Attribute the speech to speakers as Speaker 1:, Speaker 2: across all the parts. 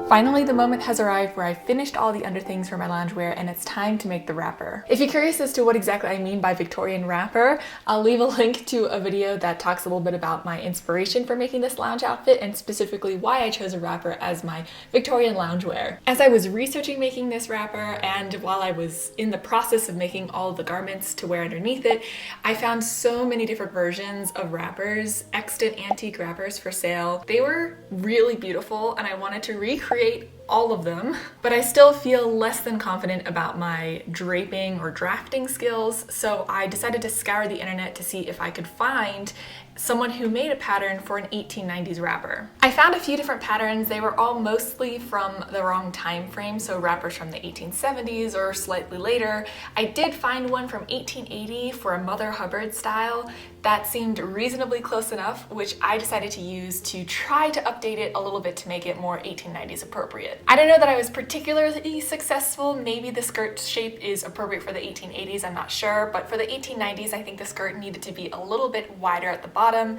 Speaker 1: Finally, the moment has arrived where I finished all the underthings for my loungewear and it's time to make the wrapper. If you're curious as to what exactly I mean by Victorian wrapper, I'll leave a link to a video that talks a little bit about my inspiration for making this lounge outfit and specifically why I chose a wrapper as my Victorian loungewear. As I was researching making this wrapper and while I was in the process of making all of the garments to wear underneath it, I found so many different versions of wrappers, extant antique wrappers for sale. They were really beautiful and I wanted to recreate all of them, but I still feel less than confident about my draping or drafting skills, so I decided to scour the internet to see if I could find someone who made a pattern for an 1890s wrapper. I found a few different patterns. They were all mostly from the wrong time frame, so wrappers from the 1870s or slightly later. I did find one from 1880 for a Mother Hubbard style. That seemed reasonably close enough, which I decided to use to try to update it a little bit to make it more 1890s appropriate. I don't know that I was particularly successful. Maybe the skirt shape is appropriate for the 1880s, I'm not sure, but for the 1890s, I think the skirt needed to be a little bit wider at the bottom.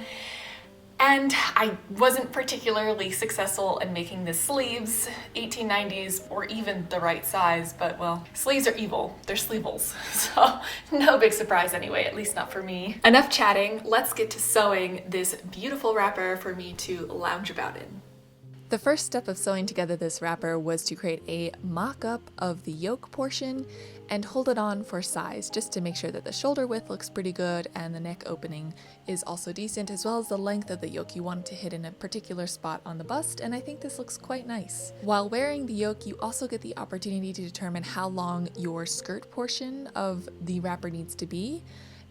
Speaker 1: And I wasn't particularly successful in making the sleeves 1890s or even the right size, but well, sleeves are evil. They're sleevables. So no big surprise anyway, at least not for me. Enough chatting, let's get to sewing this beautiful wrapper for me to lounge about in. The first step of sewing together this wrapper was to create a mock-up of the yoke portion and hold it on for size, just to make sure that the shoulder width looks pretty good and the neck opening is also decent, as well as the length of the yoke. You want it to hit in a particular spot on the bust, and I think this looks quite nice. While wearing the yoke, you also get the opportunity to determine how long your skirt portion of the wrapper needs to be.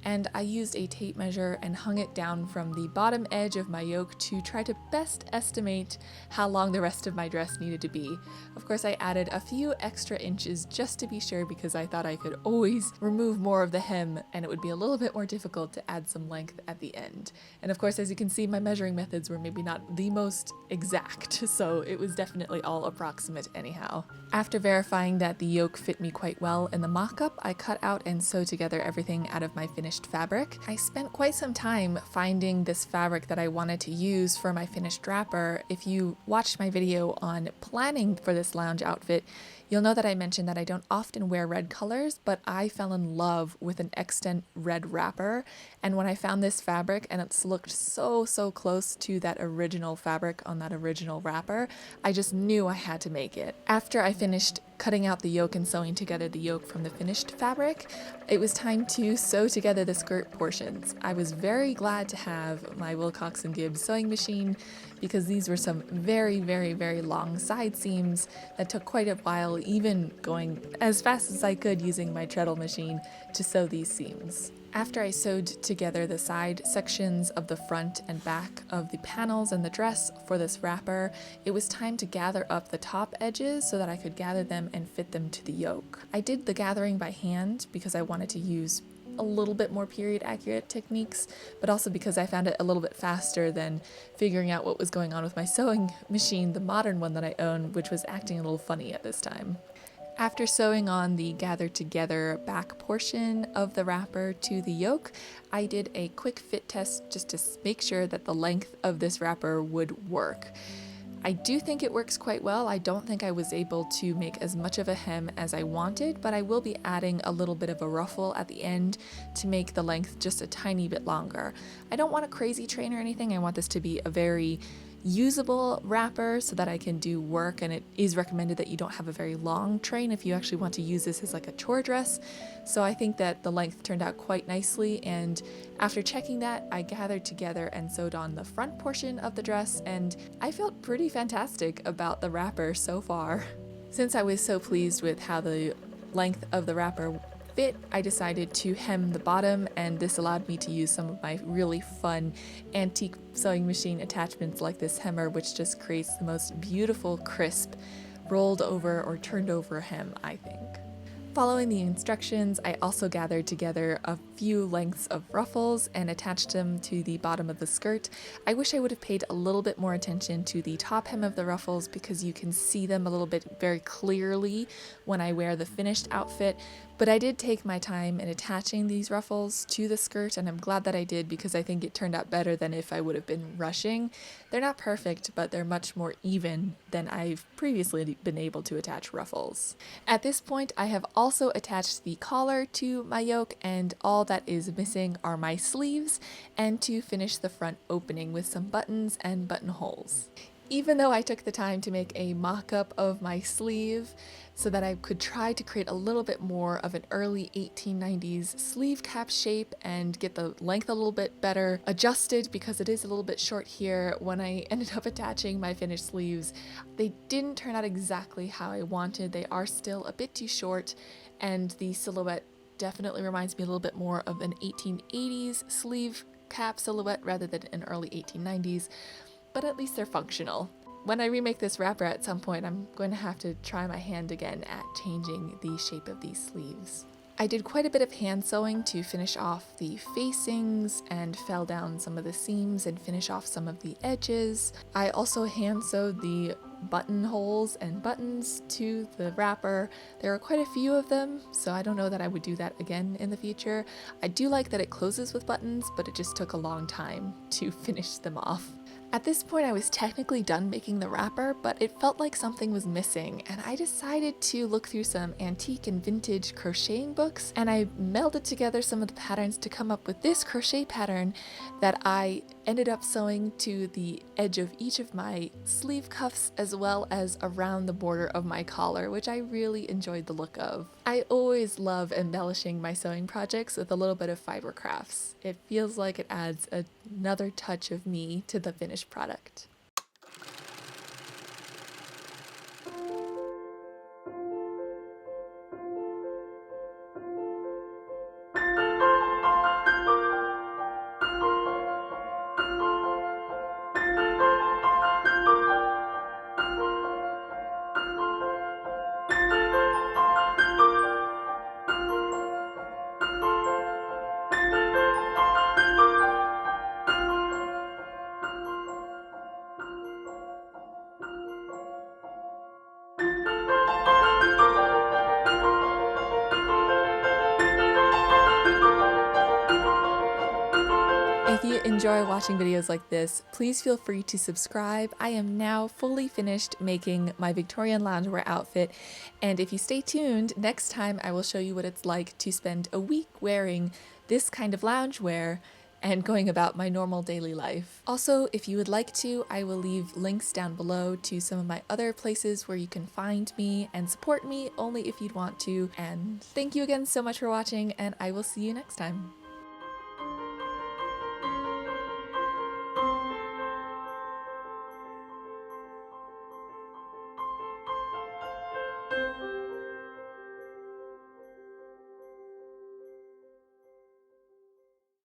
Speaker 1: And I used a tape measure and hung it down from the bottom edge of my yoke to try to best estimate how long the rest of my dress needed to be. Of course, I added a few extra inches just to be sure because I thought I could always remove more of the hem and it would be a little bit more difficult to add some length at the end. And of course, as you can see, my measuring methods were maybe not the most exact, so it was definitely all approximate anyhow. After verifying that the yoke fit me quite well in the mock-up, I cut out and sewed together everything out of my finished fabric. I spent quite some time finding this fabric that I wanted to use for my finished wrapper. If you watched my video on planning for this lounge outfit, you'll know that I mentioned that I don't often wear red colors, but I fell in love with an extant red wrapper. And when I found this fabric and it's looked so close to that original fabric on that original wrapper, I just knew I had to make it. After I finished cutting out the yoke and sewing together the yoke from the finished fabric, it was time to sew together the skirt portions. I was very glad to have my Wilcox & Gibbs sewing machine because these were some very long side seams that took quite a while, even going as fast as I could using my treadle machine to sew these seams. After I sewed together the side sections of the front and back of the panels and the dress for this wrapper, it was time to gather up the top edges so that I could gather them and fit them to the yoke. I did the gathering by hand because I wanted to use a little bit more period accurate techniques, but also because I found it a little bit faster than figuring out what was going on with my sewing machine, the modern one that I own, which was acting a little funny at this time. After sewing on the gathered together back portion of the wrapper to the yoke, I did a quick fit test just to make sure that the length of this wrapper would work. I do think it works quite well. I don't think I was able to make as much of a hem as I wanted, but I will be adding a little bit of a ruffle at the end to make the length just a tiny bit longer. I don't want a crazy train or anything. I want this to be a very usable wrapper so that I can do work, and it is recommended that you don't have a very long train if you actually want to use this as like a chore dress. So I think that the length turned out quite nicely, and after checking that, I gathered together and sewed on the front portion of the dress, and I felt pretty fantastic about the wrapper so far. Since I was so pleased with how the length of the wrapper fit, I decided to hem the bottom, and this allowed me to use some of my really fun antique sewing machine attachments like this hemmer, which just creates the most beautiful, crisp, rolled over or turned over hem, I think. Following the instructions, I also gathered together a few lengths of ruffles and attached them to the bottom of the skirt. I wish I would have paid a little bit more attention to the top hem of the ruffles because you can see them a little bit very clearly when I wear the finished outfit, but I did take my time in attaching these ruffles to the skirt, and I'm glad that I did because I think it turned out better than if I would have been rushing. They're not perfect, but they're much more even than I've previously been able to attach ruffles. At this point, I have also attached the collar to my yoke, and all that is missing are my sleeves and to finish the front opening with some buttons and buttonholes. Even though I took the time to make a mock-up of my sleeve so that I could try to create a little bit more of an early 1890s sleeve cap shape and get the length a little bit better adjusted because it is a little bit short here, when I ended up attaching my finished sleeves, they didn't turn out exactly how I wanted. They are still a bit too short, and the silhouette definitely reminds me a little bit more of an 1880s sleeve cap silhouette rather than an early 1890s. But at least they're functional. When I remake this wrapper at some point, I'm going to have to try my hand again at changing the shape of these sleeves. I did quite a bit of hand sewing to finish off the facings and fell down some of the seams and finish off some of the edges. I also hand sewed the buttonholes and buttons to the wrapper. There are quite a few of them, so I don't know that I would do that again in the future. I do like that it closes with buttons, but it just took a long time to finish them off. At this point, I was technically done making the wrapper, but it felt like something was missing, and I decided to look through some antique and vintage crocheting books, and I melded together some of the patterns to come up with this crochet pattern that I ended up sewing to the edge of each of my sleeve cuffs as well as around the border of my collar, which I really enjoyed the look of. I always love embellishing my sewing projects with a little bit of fiber crafts. It feels like it adds another touch of me to the finished product. If you enjoy watching videos like this, please feel free to subscribe. I am now fully finished making my Victorian loungewear outfit, and if you stay tuned, next time I will show you what it's like to spend a week wearing this kind of loungewear and going about my normal daily life. Also, if you would like to, I will leave links down below to some of my other places where you can find me and support me only if you'd want to. And thank you again so much for watching, and I will see you next time.